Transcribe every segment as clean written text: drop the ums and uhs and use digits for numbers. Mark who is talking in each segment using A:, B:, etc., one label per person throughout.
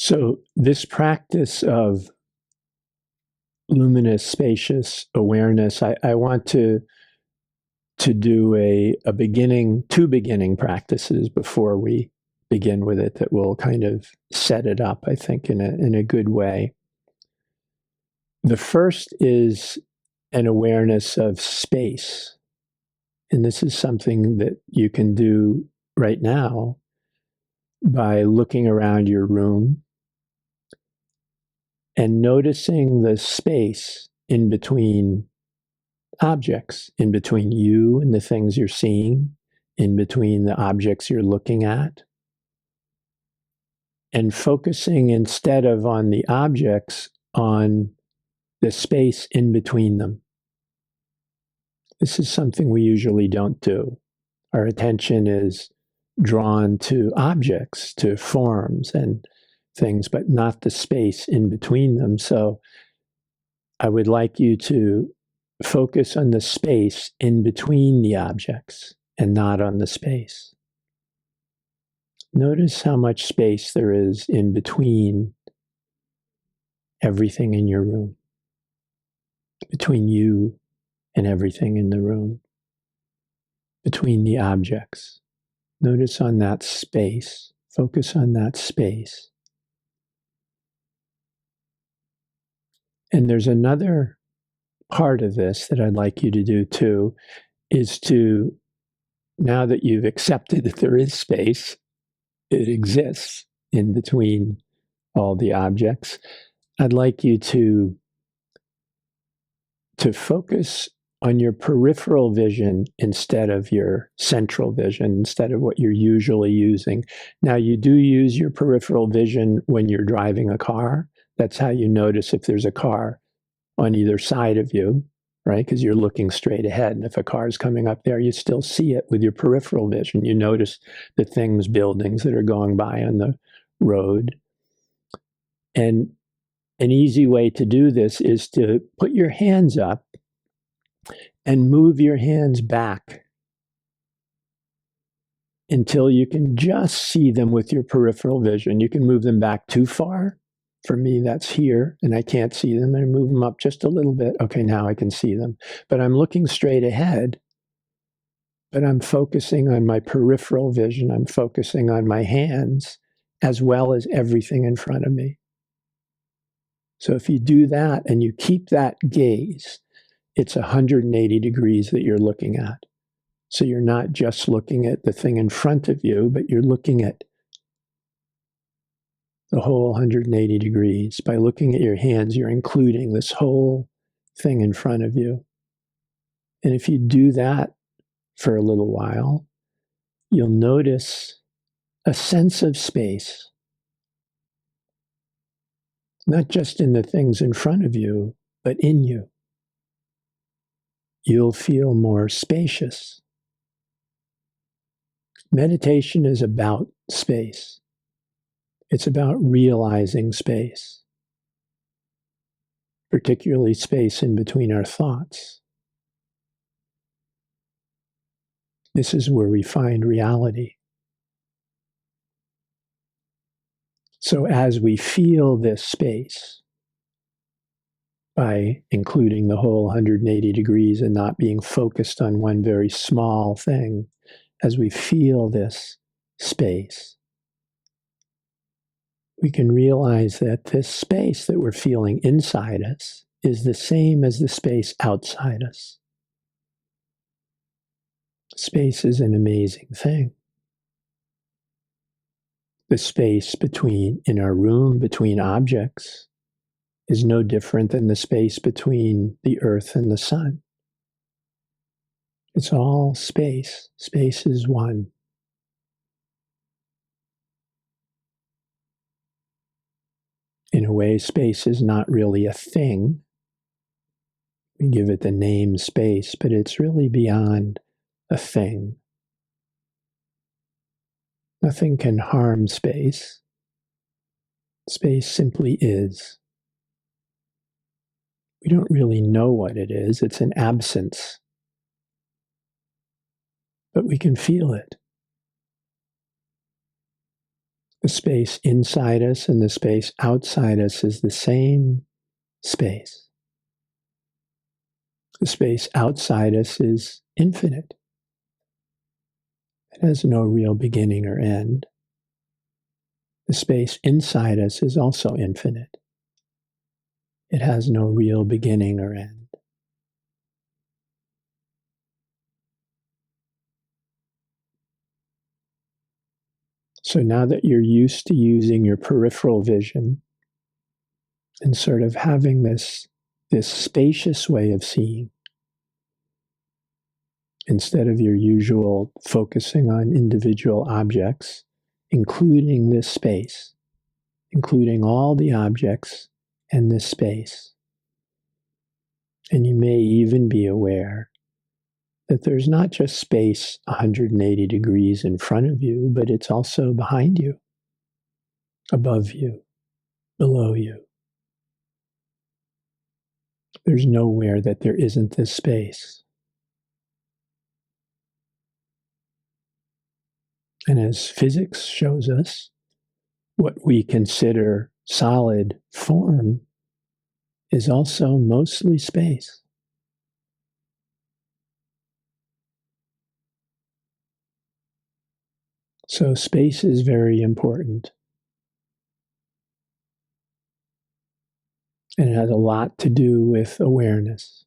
A: So this practice of luminous, spacious awareness, I want to do two beginning practices before we begin with it that will kind of set it up, I think, in a good way. The first is an awareness of space. And this is something that you can do right now by looking around your room and noticing the space in between objects, in between you and the things you're seeing, in between the objects you're looking at, and focusing instead of on the objects, on the space in between them. This is something we usually don't do. Our attention is drawn to objects, to forms and things, but not the space in between them. So I would like you to focus on the space in between the objects and not on the space. Notice how much space there is in between everything in your room, between you and everything in the room, between the objects. Notice on that space. Focus on that space. And there's another part of this that I'd like you to do too, is to, now that you've accepted that there is space, it exists in between all the objects, I'd like you to focus on your peripheral vision instead of your central vision, instead of what you're usually using. Now, you do use your peripheral vision when you're driving a car. That's how you notice if there's a car on either side of you, right? Because you're looking straight ahead. And if a car is coming up there, you still see it with your peripheral vision. You notice the things, buildings that are going by on the road. And an easy way to do this is to put your hands up and move your hands back until you can just see them with your peripheral vision. You can move them back too far. For me, that's here, and I can't see them. I move them up just a little bit. Okay, now I can see them. But I'm looking straight ahead, but I'm focusing on my peripheral vision. I'm focusing on my hands as well as everything in front of me. So if you do that and you keep that gaze, it's 180 degrees that you're looking at. So you're not just looking at the thing in front of you, but you're looking at the whole 180 degrees. By looking at your hands, you're including this whole thing in front of you. And if you do that for a little while, you'll notice a sense of space, not just in the things in front of you, but in you. You'll feel more spacious. Meditation is about space. It's about realizing space, particularly space in between our thoughts. This is where we find reality. So as we feel this space, by including the whole 180 degrees and not being focused on one very small thing, as we feel this space, we can realize that this space that we're feeling inside us is the same as the space outside us. Space is an amazing thing. The space in our room, between objects, is no different than the space between the earth and the sun. It's all space. Space is one. In a way, space is not really a thing. We give it the name space, but it's really beyond a thing. Nothing can harm space. Space simply is. We don't really know what it is. It's an absence. But we can feel it. The space inside us and the space outside us is the same space. The space outside us is infinite. It has no real beginning or end. The space inside us is also infinite. It has no real beginning or end. So now that you're used to using your peripheral vision and sort of having this spacious way of seeing, instead of your usual focusing on individual objects, including this space, including all the objects and this space. And you may even be aware that there's not just space 180 degrees in front of you, but it's also behind you, above you, below you. There's nowhere that there isn't this space. And as physics shows us, what we consider solid form is also mostly space. So space is very important. And it has a lot to do with awareness.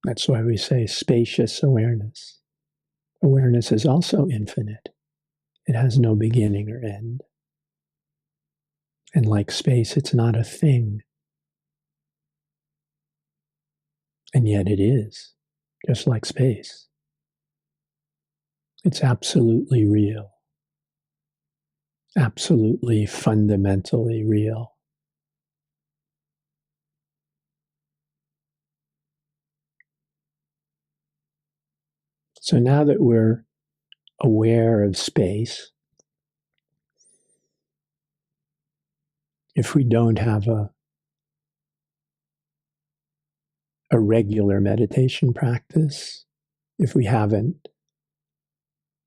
A: That's why we say spacious awareness. Awareness is also infinite. It has no beginning or end. And like space, it's not a thing. And yet it is, just like space. It's absolutely real. Absolutely fundamentally real. So now that we're aware of space, if we don't have a regular meditation practice, if we haven't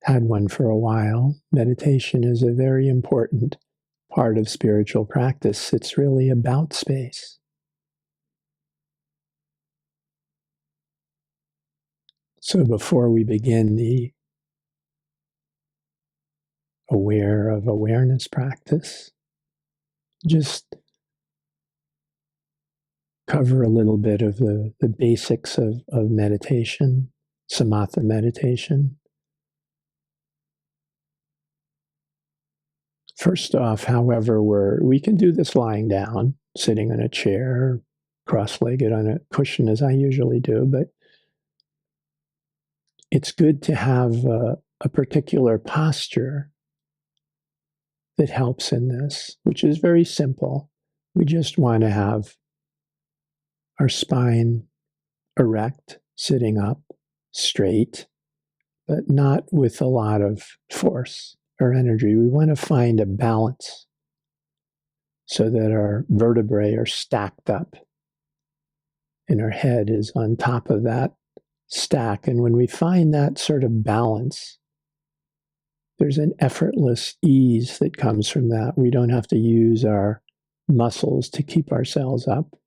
A: had one for a while, meditation is a very important part of spiritual practice. It's really about space. So before we begin the aware of awareness practice, just cover a little bit of the basics of meditation, samatha meditation. First off, however, we can do this lying down, sitting in a chair, cross-legged on a cushion as I usually do, but it's good to have a particular posture that helps in this, which is very simple. We just want to have our spine erect, sitting up, straight, but not with a lot of force or energy. We want to find a balance so that our vertebrae are stacked up and our head is on top of that stack. And when we find that sort of balance, there's an effortless ease that comes from that. We don't have to use our muscles to keep ourselves up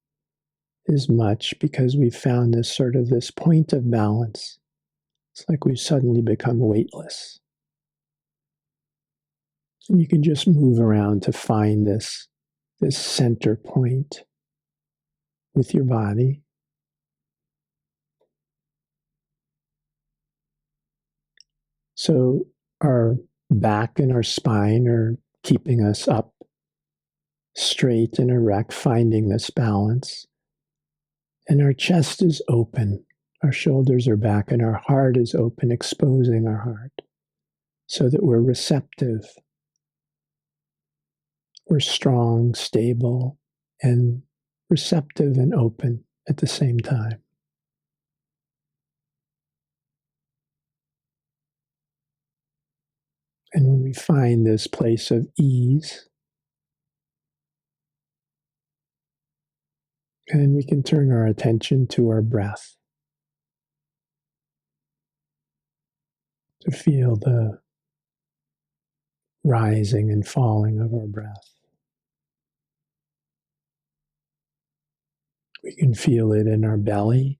A: as much because we've found this point of balance. It's like we've suddenly become weightless. And you can just move around to find this center point with your body. So our back and our spine are keeping us up straight and erect, finding this balance. And our chest is open. Our shoulders are back and our heart is open, exposing our heart so that we're receptive. We're strong, stable, and receptive and open at the same time. And when we find this place of ease, and we can turn our attention to our breath. to feel the rising and falling of our breath. We can feel it in our belly.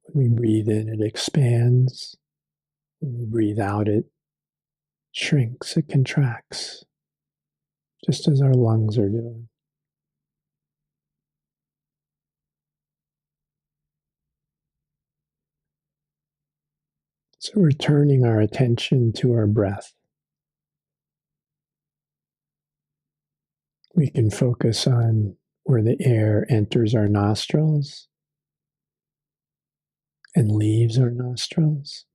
A: When we breathe in, it expands. When we breathe out, it shrinks, it contracts, just as our lungs are doing. So we're turning our attention to our breath. We can focus on where the air enters our nostrils and leaves our nostrils,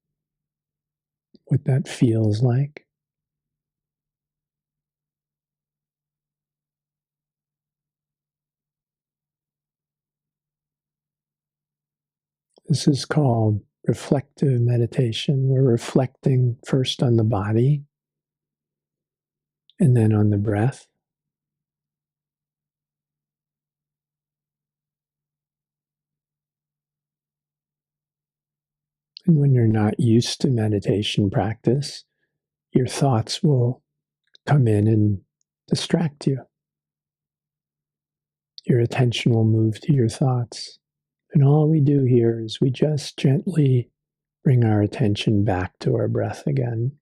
A: what that feels like. This is called reflective meditation. We're reflecting first on the body and then on the breath. And when you're not used to meditation practice, your thoughts will come in and distract you. Your attention will move to your thoughts. And all we do here is we just gently bring our attention back to our breath again.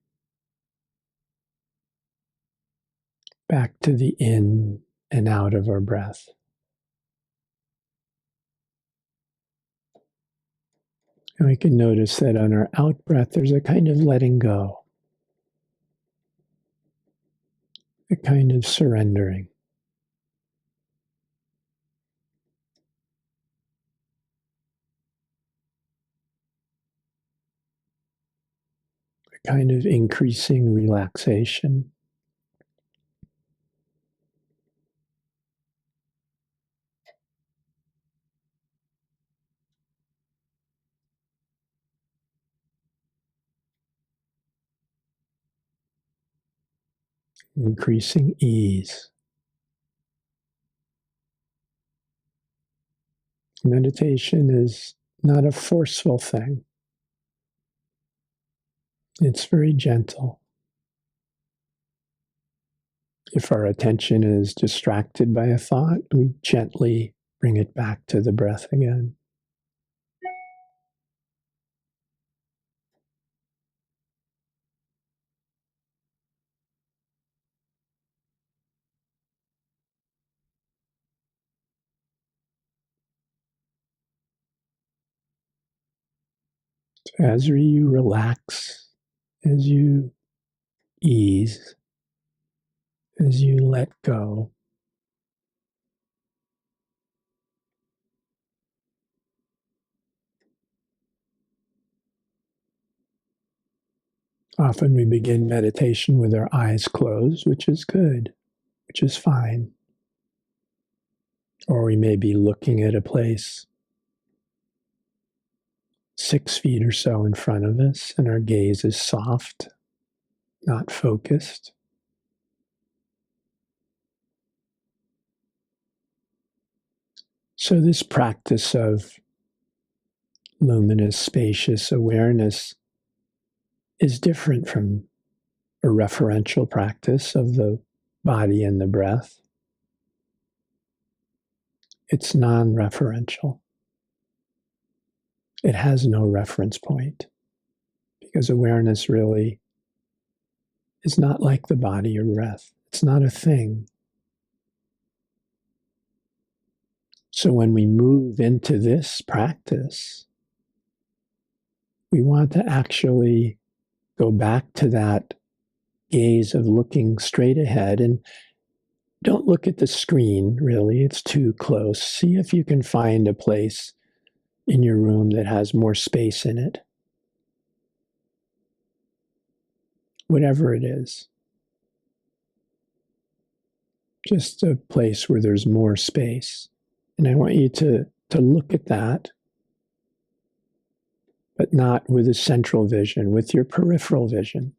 A: Back to the in and out of our breath. And we can notice that on our out breath, there's a kind of letting go, a kind of surrendering. A kind of increasing relaxation. Increasing ease. Meditation is not a forceful thing. It's very gentle. If our attention is distracted by a thought, we gently bring it back to the breath again. As you relax, as you ease, as you let go, often we begin meditation with our eyes closed, which is good, which is fine. Or we may be looking at a place 6 feet or so in front of us, and our gaze is soft, not focused. So this practice of luminous, spacious awareness is different from a referential practice of the body and the breath. It's non-referential. It has no reference point because awareness really is not like the body or breath. It's not a thing. So when we move into this practice, we want to actually go back to that gaze of looking straight ahead, and don't look at the screen, really. It's too close. See if you can find a place in your room that has more space in it. Whatever it is. Just a place where there's more space. And I want you to look at that, but not with a central vision, with your peripheral vision,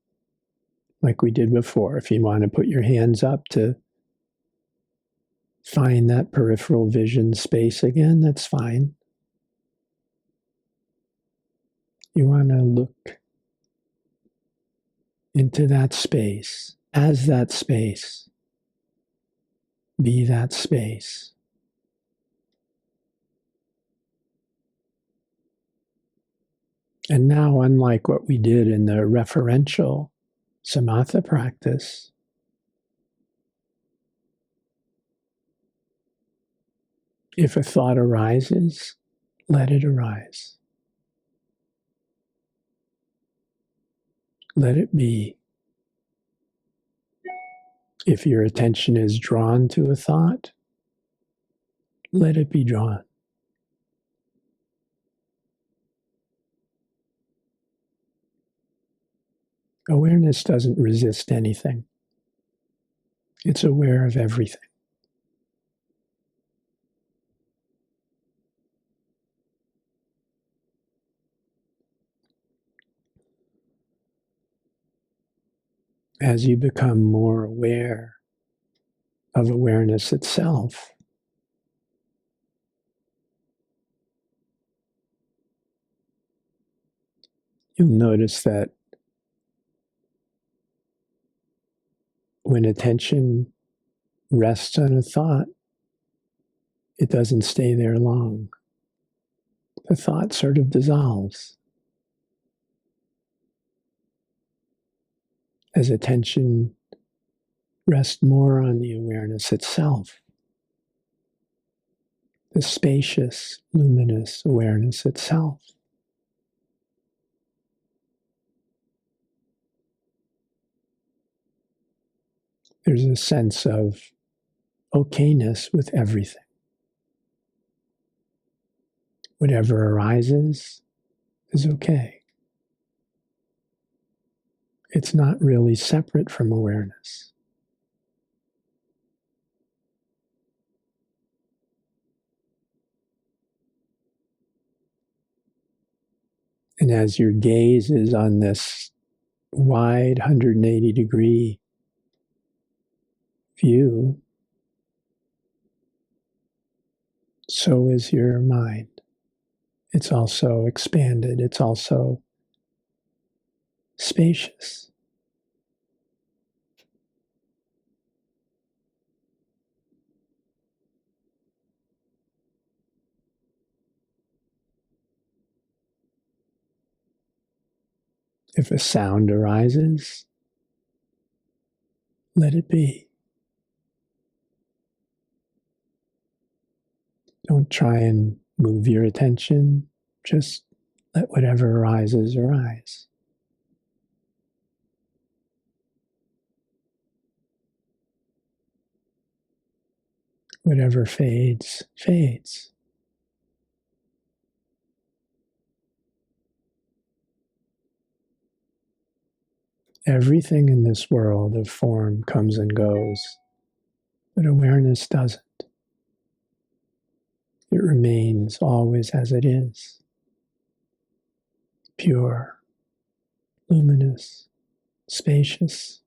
A: like we did before. If you want to put your hands up to find that peripheral vision space again, that's fine. You want to look into that space, as that space, be that space. And now, unlike what we did in the referential samatha practice, if a thought arises, let it arise. Let it be. If your attention is drawn to a thought, let it be drawn. Awareness doesn't resist anything. It's aware of everything. As you become more aware of awareness itself, you'll notice that when attention rests on a thought, it doesn't stay there long. The thought sort of dissolves. As attention rests more on the awareness itself, the spacious, luminous awareness itself, there's a sense of okayness with everything. Whatever arises is okay. It's not really separate from awareness. And as your gaze is on this wide 180-degree view, so is your mind. It's also expanded. It's also spacious. If a sound arises, let it be. Don't try and move your attention. Just let whatever arises arise. Whatever fades, fades. Everything in this world of form comes and goes, but awareness doesn't. It remains always as it is. Pure, luminous, spacious.